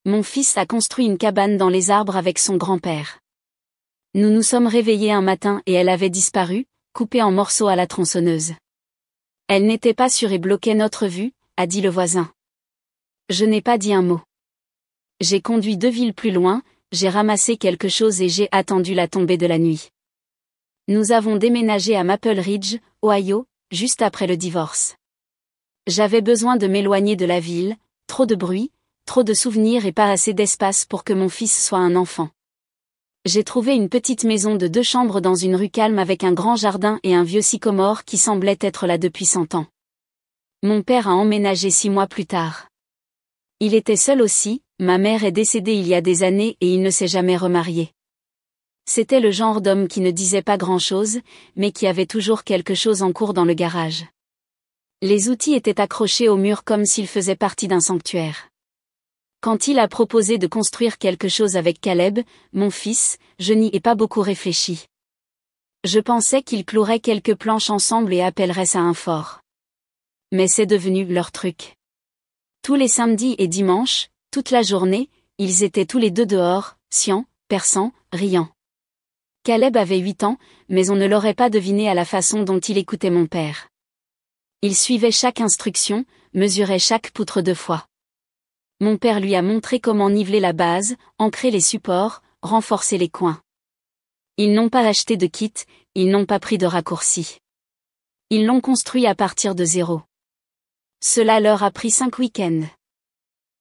Mon fils a construit une cabane dans les arbres avec son grand-père. Nous nous sommes réveillés un matin et elle avait disparu, coupée en morceaux à la tronçonneuse. Elle n'était pas sûre et bloquait notre vue, a dit le voisin. Je n'ai pas dit un mot. J'ai conduit 2 villes plus loin, j'ai ramassé quelque chose et j'ai attendu la tombée de la nuit. Nous avons déménagé à Maple Ridge, Ohio, juste après le divorce. J'avais besoin de m'éloigner de la ville, trop de bruit, trop de souvenirs et pas assez d'espace pour que mon fils soit un enfant. J'ai trouvé une petite maison de 2 chambres dans une rue calme avec un grand jardin et un vieux sycomore qui semblait être là depuis 100 ans. Mon père a emménagé 6 mois plus tard. Il était seul aussi, ma mère est décédée il y a des années et il ne s'est jamais remarié. C'était le genre d'homme qui ne disait pas grand-chose, mais qui avait toujours quelque chose en cours dans le garage. Les outils étaient accrochés au mur comme s'ils faisaient partie d'un sanctuaire. Quand il a proposé de construire quelque chose avec Caleb, mon fils, je n'y ai pas beaucoup réfléchi. Je pensais qu'ils cloueraient quelques planches ensemble et appelleraient ça un fort. Mais c'est devenu leur truc. Tous les samedis et dimanches, toute la journée, ils étaient tous les deux dehors, sciants, perçants, riant. Caleb avait 8 ans, mais on ne l'aurait pas deviné à la façon dont il écoutait mon père. Il suivait chaque instruction, mesurait chaque poutre 2 fois. Mon père lui a montré comment niveler la base, ancrer les supports, renforcer les coins. Ils n'ont pas acheté de kit, ils n'ont pas pris de raccourcis. Ils l'ont construit à partir de 0. Cela leur a pris 5 week-ends.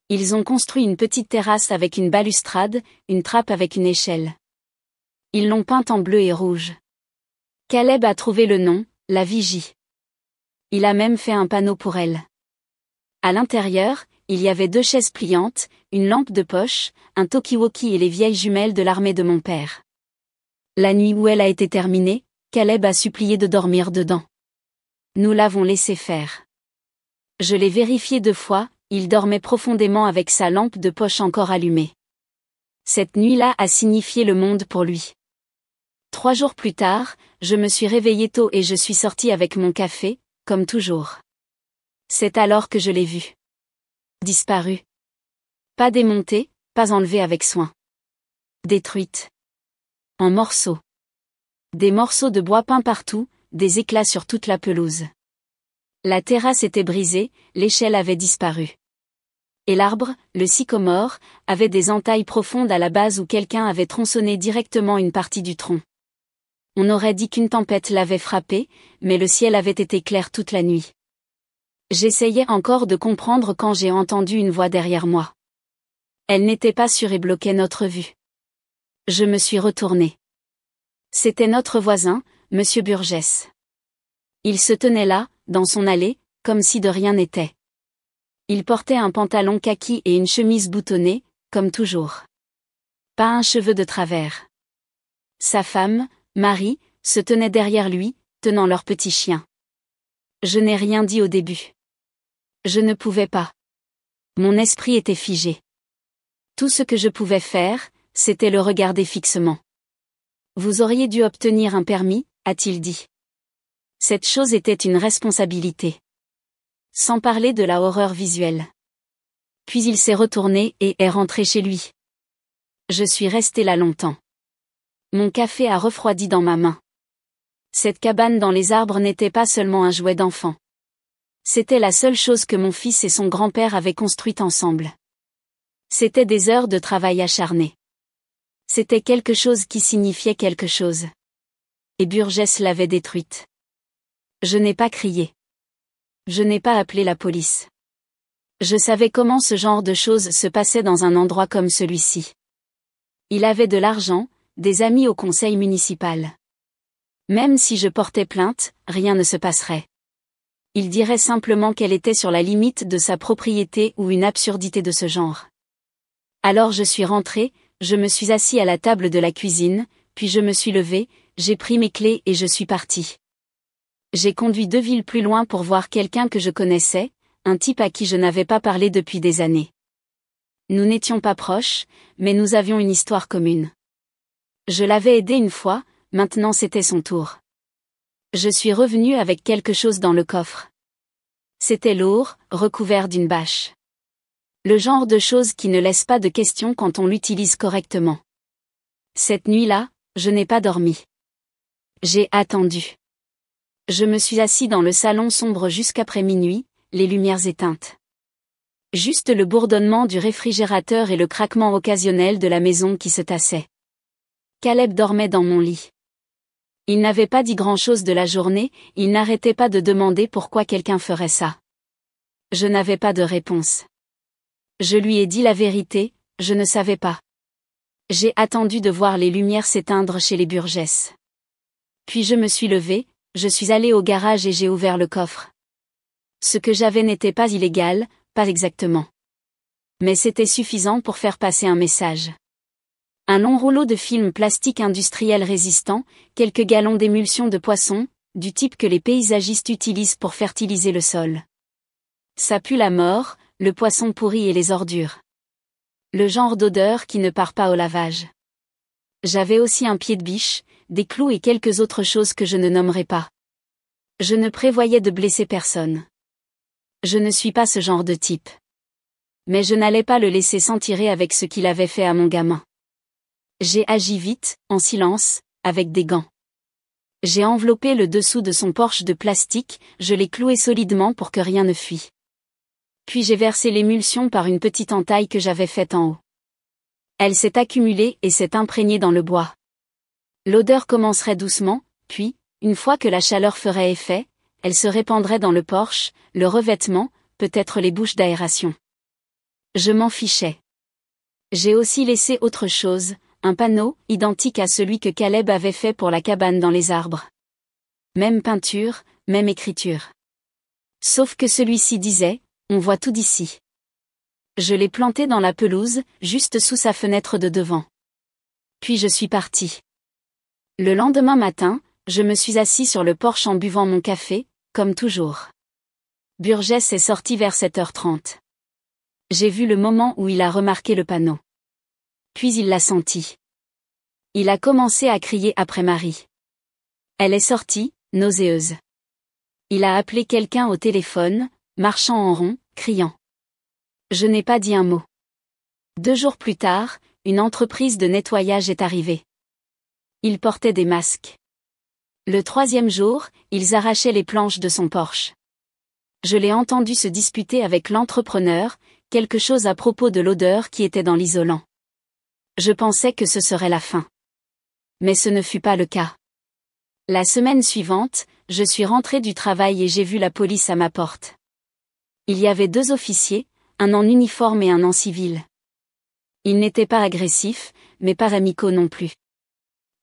Ils ont construit une petite terrasse avec une balustrade, une trappe avec une échelle. Ils l'ont peinte en bleu et rouge. Caleb a trouvé le nom, la Vigie. Il a même fait un panneau pour elle. À l'intérieur, il y avait 2 chaises pliantes, une lampe de poche, un talkie-walkie et les vieilles jumelles de l'armée de mon père. La nuit où elle a été terminée, Caleb a supplié de dormir dedans. Nous l'avons laissé faire. Je l'ai vérifié 2 fois, il dormait profondément avec sa lampe de poche encore allumée. Cette nuit-là a signifié le monde pour lui. 3 jours plus tard, je me suis réveillée tôt et je suis sortie avec mon café, comme toujours. C'est alors que je l'ai vu. Disparue. Pas démontée, pas enlevée avec soin. Détruite. En morceaux. Des morceaux de bois peints partout, des éclats sur toute la pelouse. La terrasse était brisée, l'échelle avait disparu. Et l'arbre, le sycomore, avait des entailles profondes à la base où quelqu'un avait tronçonné directement une partie du tronc. On aurait dit qu'une tempête l'avait frappé, mais le ciel avait été clair toute la nuit. J'essayais encore de comprendre quand j'ai entendu une voix derrière moi. Elle n'était pas sûre et bloquait notre vue. Je me suis retournée. C'était notre voisin, Monsieur Burgess. Il se tenait là, dans son allée, comme si de rien n'était. Il portait un pantalon kaki et une chemise boutonnée, comme toujours. Pas un cheveu de travers. Sa femme, Marie, se tenait derrière lui, tenant leur petit chien. Je n'ai rien dit au début. Je ne pouvais pas. Mon esprit était figé. Tout ce que je pouvais faire, c'était le regarder fixement. Vous auriez dû obtenir un permis, a-t-il dit. Cette chose était une responsabilité. Sans parler de la horreur visuelle. Puis il s'est retourné et est rentré chez lui. Je suis restée là longtemps. Mon café a refroidi dans ma main. Cette cabane dans les arbres n'était pas seulement un jouet d'enfant. C'était la seule chose que mon fils et son grand-père avaient construite ensemble. C'était des heures de travail acharné. C'était quelque chose qui signifiait quelque chose. Et Burgess l'avait détruite. Je n'ai pas crié. Je n'ai pas appelé la police. Je savais comment ce genre de choses se passait dans un endroit comme celui-ci. Il avait de l'argent, des amis au conseil municipal. Même si je portais plainte, rien ne se passerait. Il dirait simplement qu'elle était sur la limite de sa propriété ou une absurdité de ce genre. Alors je suis rentré, je me suis assis à la table de la cuisine, puis je me suis levé, j'ai pris mes clés et je suis parti. J'ai conduit 2 villes plus loin pour voir quelqu'un que je connaissais, un type à qui je n'avais pas parlé depuis des années. Nous n'étions pas proches, mais nous avions une histoire commune. Je l'avais aidé une fois, maintenant c'était son tour. Je suis revenu avec quelque chose dans le coffre. C'était lourd, recouvert d'une bâche. Le genre de choses qui ne laisse pas de questions quand on l'utilise correctement. Cette nuit-là, je n'ai pas dormi. J'ai attendu. Je me suis assis dans le salon sombre jusqu'après minuit, les lumières éteintes. Juste le bourdonnement du réfrigérateur et le craquement occasionnel de la maison qui se tassait. Caleb dormait dans mon lit. Il n'avait pas dit grand-chose de la journée, il n'arrêtait pas de demander pourquoi quelqu'un ferait ça. Je n'avais pas de réponse. Je lui ai dit la vérité, je ne savais pas. J'ai attendu de voir les lumières s'éteindre chez les Burgess. Puis je me suis levée, je suis allée au garage et j'ai ouvert le coffre. Ce que j'avais n'était pas illégal, pas exactement. Mais c'était suffisant pour faire passer un message. Un long rouleau de film plastique industriel résistant, quelques gallons d'émulsion de poisson, du type que les paysagistes utilisent pour fertiliser le sol. Ça pue la mort, le poisson pourri et les ordures. Le genre d'odeur qui ne part pas au lavage. J'avais aussi un pied de biche, des clous et quelques autres choses que je ne nommerai pas. Je ne prévoyais de blesser personne. Je ne suis pas ce genre de type. Mais je n'allais pas le laisser s'en tirer avec ce qu'il avait fait à mon gamin. J'ai agi vite, en silence, avec des gants. J'ai enveloppé le dessous de son Porsche de plastique, je l'ai cloué solidement pour que rien ne fuit. Puis j'ai versé l'émulsion par une petite entaille que j'avais faite en haut. Elle s'est accumulée et s'est imprégnée dans le bois. L'odeur commencerait doucement, puis, une fois que la chaleur ferait effet, elle se répandrait dans le Porsche, le revêtement, peut-être les bouches d'aération. Je m'en fichais. J'ai aussi laissé autre chose, un panneau, identique à celui que Caleb avait fait pour la cabane dans les arbres. Même peinture, même écriture. Sauf que celui-ci disait, on voit tout d'ici. Je l'ai planté dans la pelouse, juste sous sa fenêtre de devant. Puis je suis parti. Le lendemain matin, je me suis assis sur le porche en buvant mon café, comme toujours. Burgess est sorti vers 7h30. J'ai vu le moment où il a remarqué le panneau. Puis il l'a senti. Il a commencé à crier après Marie. Elle est sortie, nauséeuse. Il a appelé quelqu'un au téléphone, marchant en rond, criant. Je n'ai pas dit un mot. 2 jours plus tard, une entreprise de nettoyage est arrivée. Ils portaient des masques. Le 3e jour, ils arrachaient les planches de son Porsche. Je l'ai entendu se disputer avec l'entrepreneur, quelque chose à propos de l'odeur qui était dans l'isolant. Je pensais que ce serait la fin. Mais ce ne fut pas le cas. La semaine suivante, je suis rentré du travail et j'ai vu la police à ma porte. Il y avait 2 officiers, un en uniforme et un en civil. Ils n'étaient pas agressifs, mais pas amicaux non plus.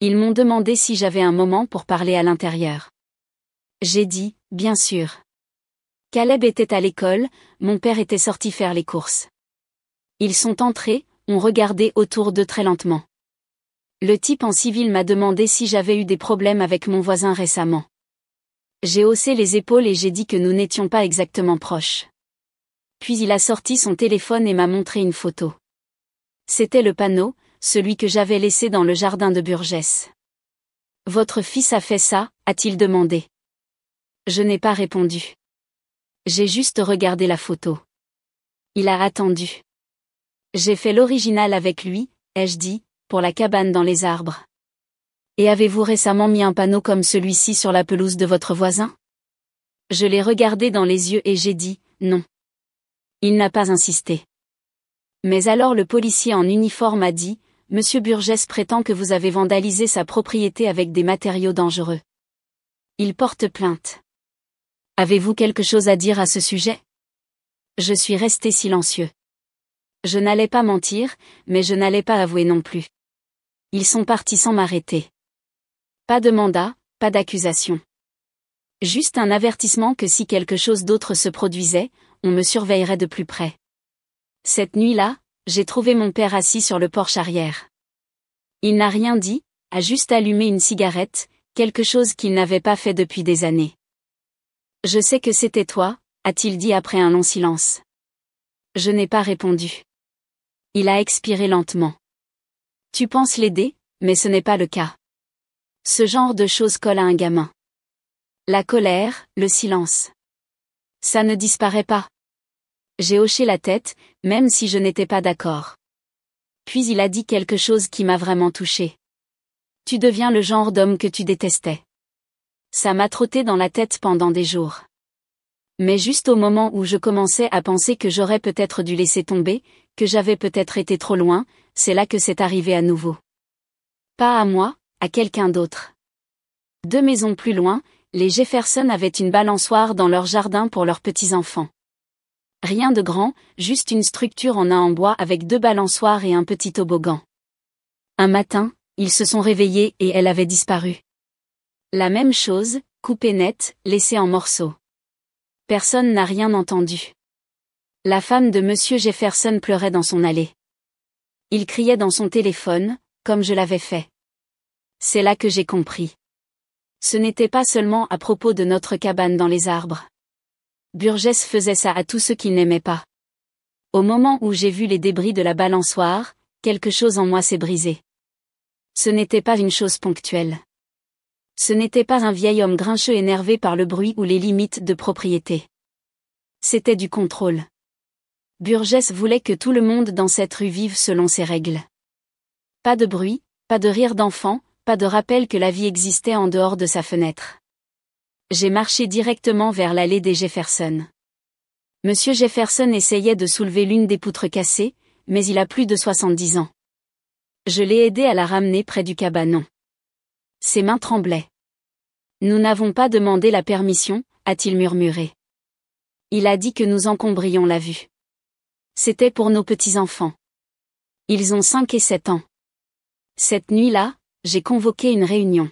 Ils m'ont demandé si j'avais un moment pour parler à l'intérieur. J'ai dit, bien sûr. Caleb était à l'école, mon père était sorti faire les courses. Ils sont entrés, ont regardé autour d'eux très lentement. Le type en civil m'a demandé si j'avais eu des problèmes avec mon voisin récemment. J'ai haussé les épaules et j'ai dit que nous n'étions pas exactement proches. Puis il a sorti son téléphone et m'a montré une photo. C'était le panneau, celui que j'avais laissé dans le jardin de Burgess. Votre fils a fait ça, a-t-il demandé. Je n'ai pas répondu. J'ai juste regardé la photo. Il a attendu. J'ai fait l'original avec lui, ai-je dit, pour la cabane dans les arbres. Et avez-vous récemment mis un panneau comme celui-ci sur la pelouse de votre voisin? Je l'ai regardé dans les yeux et j'ai dit, non. Il n'a pas insisté. Mais alors le policier en uniforme a dit, Monsieur Burgess prétend que vous avez vandalisé sa propriété avec des matériaux dangereux. Il porte plainte. Avez-vous quelque chose à dire à ce sujet? Je suis resté silencieux. Je n'allais pas mentir, mais je n'allais pas avouer non plus. Ils sont partis sans m'arrêter. Pas de mandat, pas d'accusation. Juste un avertissement que si quelque chose d'autre se produisait, on me surveillerait de plus près. Cette nuit-là, j'ai trouvé mon père assis sur le porche arrière. Il n'a rien dit, a juste allumé une cigarette, quelque chose qu'il n'avait pas fait depuis des années. Je sais que c'était toi, a-t-il dit après un long silence. Je n'ai pas répondu. Il a expiré lentement. Tu penses l'aider, mais ce n'est pas le cas. Ce genre de choses colle à un gamin. La colère, le silence. Ça ne disparaît pas. J'ai hoché la tête, même si je n'étais pas d'accord. Puis il a dit quelque chose qui m'a vraiment touchée. Tu deviens le genre d'homme que tu détestais. Ça m'a trotté dans la tête pendant des jours. Mais juste au moment où je commençais à penser que j'aurais peut-être dû laisser tomber, que j'avais peut-être été trop loin, c'est là que c'est arrivé à nouveau. Pas à moi, à quelqu'un d'autre. 2 maisons plus loin, les Jefferson avaient une balançoire dans leur jardin pour leurs petits-enfants. Rien de grand, juste une structure en bois avec 2 balançoires et un petit toboggan. Un matin, ils se sont réveillés et elle avait disparu. La même chose, coupée nette, laissée en morceaux. Personne n'a rien entendu. La femme de Monsieur Jefferson pleurait dans son allée. Il criait dans son téléphone, comme je l'avais fait. C'est là que j'ai compris. Ce n'était pas seulement à propos de notre cabane dans les arbres. Burgess faisait ça à tous ceux qu'il n'aimait pas. Au moment où j'ai vu les débris de la balançoire, quelque chose en moi s'est brisé. Ce n'était pas une chose ponctuelle. Ce n'était pas un vieil homme grincheux énervé par le bruit ou les limites de propriété. C'était du contrôle. Burgess voulait que tout le monde dans cette rue vive selon ses règles. Pas de bruit, pas de rire d'enfant, pas de rappel que la vie existait en dehors de sa fenêtre. J'ai marché directement vers l'allée des Jefferson. Monsieur Jefferson essayait de soulever l'une des poutres cassées, mais il a plus de 70 ans. Je l'ai aidé à la ramener près du cabanon. Ses mains tremblaient. Nous n'avons pas demandé la permission, a-t-il murmuré. Il a dit que nous encombrions la vue. C'était pour nos petits-enfants. Ils ont 5 et 7 ans. Cette nuit-là, j'ai convoqué une réunion.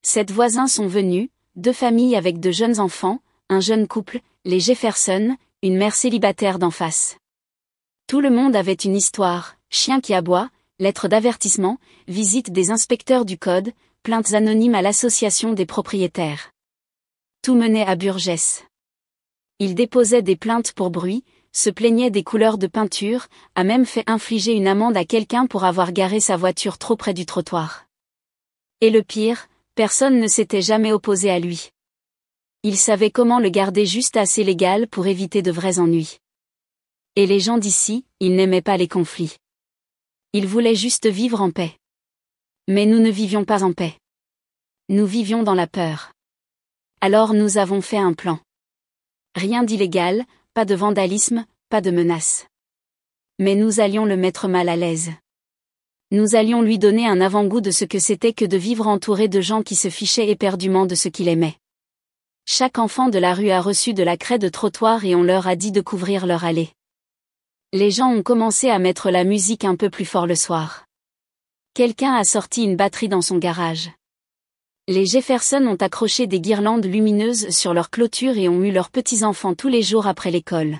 7 voisins sont venus, 2 familles avec de jeunes enfants, un jeune couple, les Jefferson, une mère célibataire d'en face. Tout le monde avait une histoire, chien qui aboie, lettres d'avertissement, visite des inspecteurs du code, plaintes anonymes à l'association des propriétaires. Tout menait à Burgess. Il déposait des plaintes pour bruit, se plaignait des couleurs de peinture, a même fait infliger une amende à quelqu'un pour avoir garé sa voiture trop près du trottoir. Et le pire, personne ne s'était jamais opposé à lui. Il savait comment le garder juste assez légal pour éviter de vrais ennuis. Et les gens d'ici, ils n'aimaient pas les conflits. Ils voulaient juste vivre en paix. Mais nous ne vivions pas en paix. Nous vivions dans la peur. Alors nous avons fait un plan. Rien d'illégal, pas de vandalisme, pas de menaces. Mais nous allions le mettre mal à l'aise. Nous allions lui donner un avant-goût de ce que c'était que de vivre entouré de gens qui se fichaient éperdument de ce qu'il aimait. Chaque enfant de la rue a reçu de la craie de trottoir et on leur a dit de couvrir leur allée. Les gens ont commencé à mettre la musique un peu plus fort le soir. Quelqu'un a sorti une batterie dans son garage. Les Jefferson ont accroché des guirlandes lumineuses sur leur clôture et ont eu leurs petits-enfants tous les jours après l'école.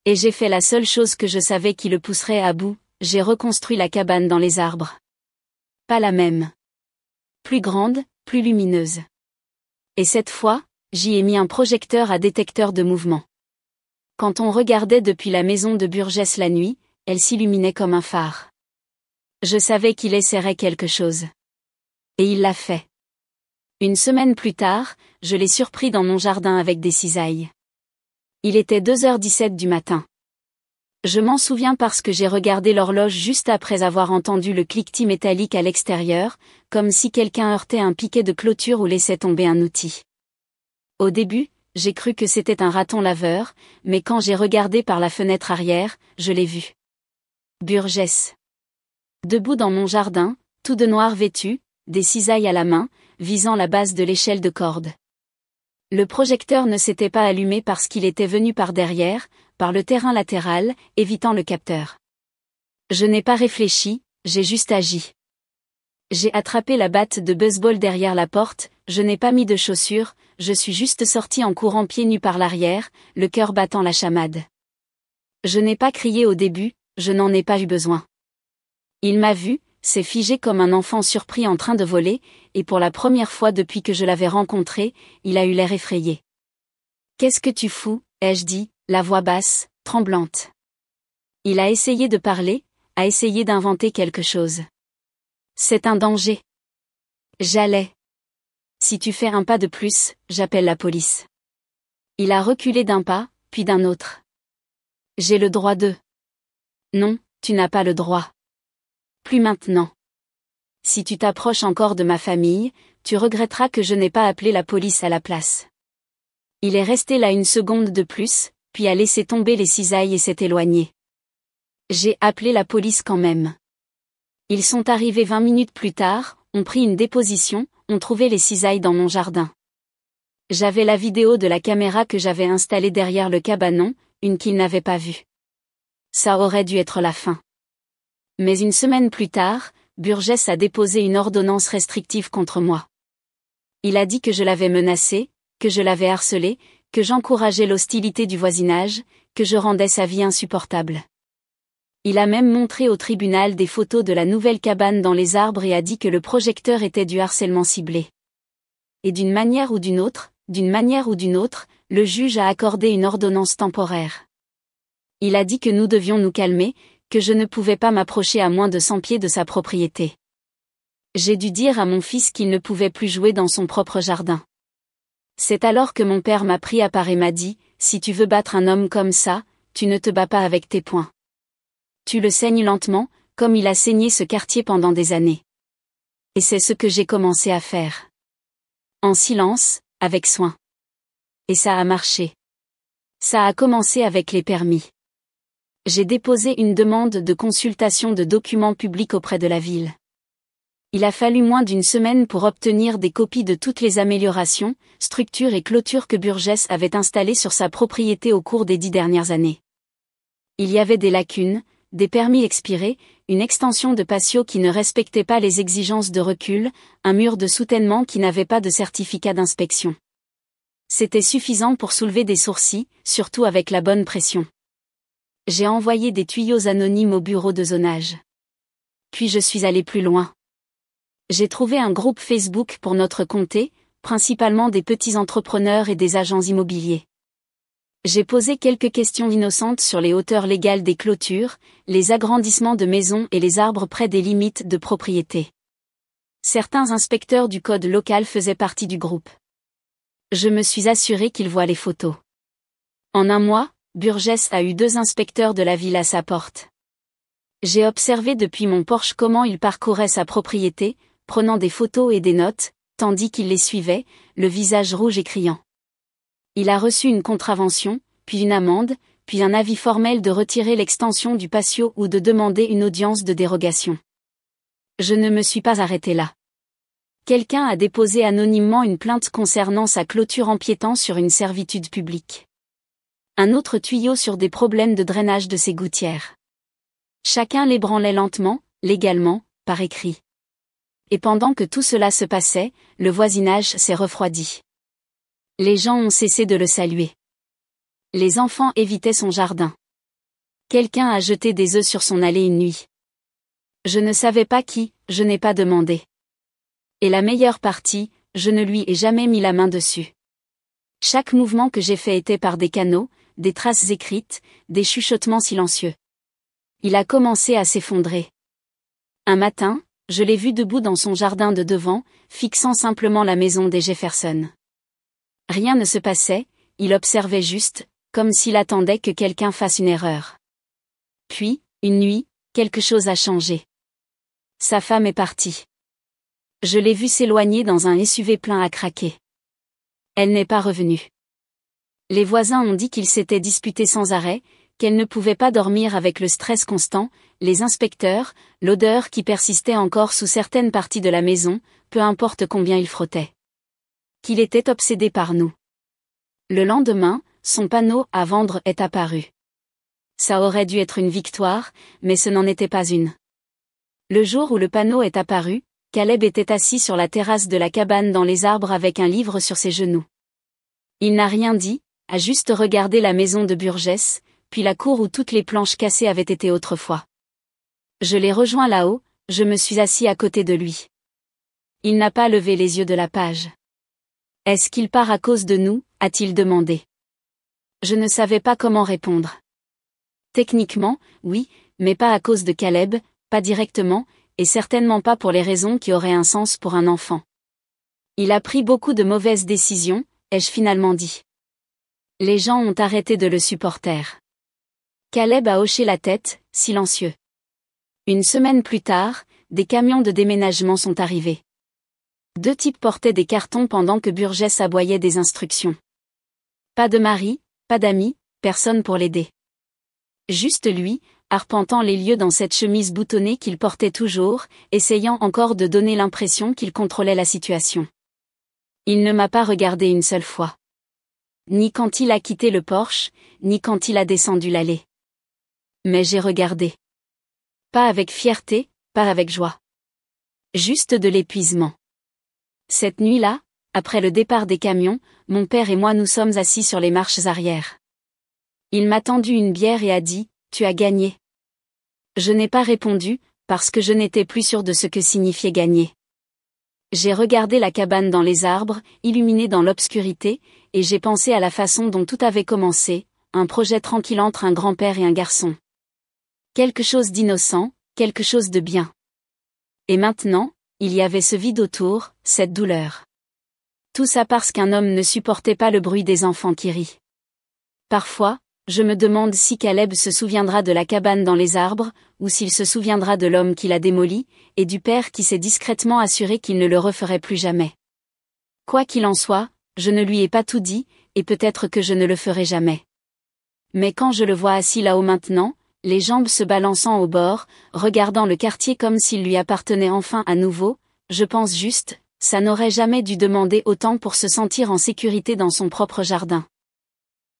Et j'ai fait la seule chose que je savais qui le pousserait à bout, j'ai reconstruit la cabane dans les arbres. Pas la même. Plus grande, plus lumineuse. Et cette fois, j'y ai mis un projecteur à détecteur de mouvement. Quand on regardait depuis la maison de Burgess la nuit, elle s'illuminait comme un phare. Je savais qu'il essaierait quelque chose. Et il l'a fait. Une semaine plus tard, je l'ai surpris dans mon jardin avec des cisailles. Il était 2h17 du matin. Je m'en souviens parce que j'ai regardé l'horloge juste après avoir entendu le cliquetis métallique à l'extérieur, comme si quelqu'un heurtait un piquet de clôture ou laissait tomber un outil. Au début, j'ai cru que c'était un raton laveur, mais quand j'ai regardé par la fenêtre arrière, je l'ai vu. Burgess. Debout dans mon jardin, tout de noir vêtu, des cisailles à la main, visant la base de l'échelle de corde. Le projecteur ne s'était pas allumé parce qu'il était venu par derrière, par le terrain latéral, évitant le capteur. Je n'ai pas réfléchi, j'ai juste agi. J'ai attrapé la batte de baseball derrière la porte, je n'ai pas mis de chaussures, je suis juste sorti en courant pieds nus par l'arrière, le cœur battant la chamade. Je n'ai pas crié au début, je n'en ai pas eu besoin. Il m'a vu, s'est figé comme un enfant surpris en train de voler, et pour la première fois depuis que je l'avais rencontré, il a eu l'air effrayé. « Qu'est-ce que tu fous ?» ai-je dit, la voix basse, tremblante. Il a essayé de parler, a essayé d'inventer quelque chose. « C'est un danger. » J'allais. « Si tu fais un pas de plus, j'appelle la police. » Il a reculé d'un pas, puis d'un autre. J'ai le droit de... Non, tu n'as pas le droit. Plus maintenant. Si tu t'approches encore de ma famille, tu regretteras que je n'ai pas appelé la police à la place. Il est resté là une seconde de plus, puis a laissé tomber les cisailles et s'est éloigné. J'ai appelé la police quand même. Ils sont arrivés 20 minutes plus tard, ont pris une déposition, ont trouvé les cisailles dans mon jardin. J'avais la vidéo de la caméra que j'avais installée derrière le cabanon, une qu'ils n'avaient pas vue. Ça aurait dû être la fin. Mais une semaine plus tard, Burgess a déposé une ordonnance restrictive contre moi. Il a dit que je l'avais menacé, que je l'avais harcelé, que j'encourageais l'hostilité du voisinage, que je rendais sa vie insupportable. Il a même montré au tribunal des photos de la nouvelle cabane dans les arbres et a dit que le projecteur était du harcèlement ciblé. Et d'une manière ou d'une autre, le juge a accordé une ordonnance temporaire. Il a dit que nous devions nous calmer, que je ne pouvais pas m'approcher à moins de 100 pieds de sa propriété. J'ai dû dire à mon fils qu'il ne pouvait plus jouer dans son propre jardin. C'est alors que mon père m'a pris à part et m'a dit, si tu veux battre un homme comme ça, tu ne te bats pas avec tes poings. Tu le saignes lentement, comme il a saigné ce quartier pendant des années. Et c'est ce que j'ai commencé à faire. En silence, avec soin. Et ça a marché. Ça a commencé avec les permis. J'ai déposé une demande de consultation de documents publics auprès de la ville. Il a fallu moins d'une semaine pour obtenir des copies de toutes les améliorations, structures et clôtures que Burgess avait installées sur sa propriété au cours des 10 dernières années. Il y avait des lacunes, des permis expirés, une extension de patio qui ne respectait pas les exigences de recul, un mur de soutènement qui n'avait pas de certificat d'inspection. C'était suffisant pour soulever des sourcils, surtout avec la bonne pression. J'ai envoyé des tuyaux anonymes au bureau de zonage. Puis je suis allé plus loin. J'ai trouvé un groupe Facebook pour notre comté, principalement des petits entrepreneurs et des agents immobiliers. J'ai posé quelques questions innocentes sur les hauteurs légales des clôtures, les agrandissements de maisons et les arbres près des limites de propriété. Certains inspecteurs du code local faisaient partie du groupe. Je me suis assuré qu'ils voient les photos. En un mois, Burgess a eu 2 inspecteurs de la ville à sa porte. J'ai observé depuis mon porche comment il parcourait sa propriété, prenant des photos et des notes, tandis qu'il les suivait, le visage rouge et criant. Il a reçu une contravention, puis une amende, puis un avis formel de retirer l'extension du patio ou de demander une audience de dérogation. Je ne me suis pas arrêté là. Quelqu'un a déposé anonymement une plainte concernant sa clôture empiétant sur une servitude publique. Un autre tuyau sur des problèmes de drainage de ses gouttières. Chacun l'ébranlait lentement, légalement, par écrit. Et pendant que tout cela se passait, le voisinage s'est refroidi. Les gens ont cessé de le saluer. Les enfants évitaient son jardin. Quelqu'un a jeté des œufs sur son allée une nuit. Je ne savais pas qui, je n'ai pas demandé. Et la meilleure partie, je ne lui ai jamais mis la main dessus. Chaque mouvement que j'ai fait était par des canaux, des traces écrites, des chuchotements silencieux. Il a commencé à s'effondrer. Un matin, je l'ai vu debout dans son jardin de devant, fixant simplement la maison des Jefferson. Rien ne se passait, il observait juste, comme s'il attendait que quelqu'un fasse une erreur. Puis, une nuit, quelque chose a changé. Sa femme est partie. Je l'ai vue s'éloigner dans un SUV plein à craquer. Elle n'est pas revenue. Les voisins ont dit qu'ils s'étaient disputés sans arrêt, qu'elle ne pouvait pas dormir avec le stress constant, les inspecteurs, l'odeur qui persistait encore sous certaines parties de la maison, peu importe combien il frottait. Qu'il était obsédé par nous. Le lendemain, son panneau à vendre est apparu. Ça aurait dû être une victoire, mais ce n'en était pas une. Le jour où le panneau est apparu, Caleb était assis sur la terrasse de la cabane dans les arbres avec un livre sur ses genoux. Il n'a rien dit, a juste regardé la maison de Burgess, puis la cour où toutes les planches cassées avaient été autrefois. Je l'ai rejoint là-haut, je me suis assis à côté de lui. Il n'a pas levé les yeux de la page. Est-ce qu'il part à cause de nous, a-t-il demandé. Je ne savais pas comment répondre. Techniquement, oui, mais pas à cause de Caleb, pas directement, et certainement pas pour les raisons qui auraient un sens pour un enfant. Il a pris beaucoup de mauvaises décisions, ai-je finalement dit. Les gens ont arrêté de le supporter. Caleb a hoché la tête, silencieux. Une semaine plus tard, des camions de déménagement sont arrivés. 2 types portaient des cartons pendant que Burgess aboyait des instructions. Pas de mari, pas d'amis, personne pour l'aider. Juste lui, arpentant les lieux dans cette chemise boutonnée qu'il portait toujours, essayant encore de donner l'impression qu'il contrôlait la situation. Il ne m'a pas regardé une seule fois. Ni quand il a quitté le Porsche, ni quand il a descendu l'allée. Mais j'ai regardé. Pas avec fierté, pas avec joie. Juste de l'épuisement. Cette nuit-là, après le départ des camions, mon père et moi nous sommes assis sur les marches arrière. Il m'a tendu une bière et a dit, « Tu as gagné. » Je n'ai pas répondu, parce que je n'étais plus sûr de ce que signifiait gagner. J'ai regardé la cabane dans les arbres, illuminée dans l'obscurité, et j'ai pensé à la façon dont tout avait commencé, un projet tranquille entre un grand-père et un garçon. Quelque chose d'innocent, quelque chose de bien. Et maintenant, il y avait ce vide autour, cette douleur. Tout ça parce qu'un homme ne supportait pas le bruit des enfants qui rient. Parfois, je me demande si Caleb se souviendra de la cabane dans les arbres, ou s'il se souviendra de l'homme qui l'a démoli, et du père qui s'est discrètement assuré qu'il ne le referait plus jamais. Quoi qu'il en soit, je ne lui ai pas tout dit, et peut-être que je ne le ferai jamais. Mais quand je le vois assis là-haut maintenant, les jambes se balançant au bord, regardant le quartier comme s'il lui appartenait enfin à nouveau, je pense juste, ça n'aurait jamais dû demander autant pour se sentir en sécurité dans son propre jardin.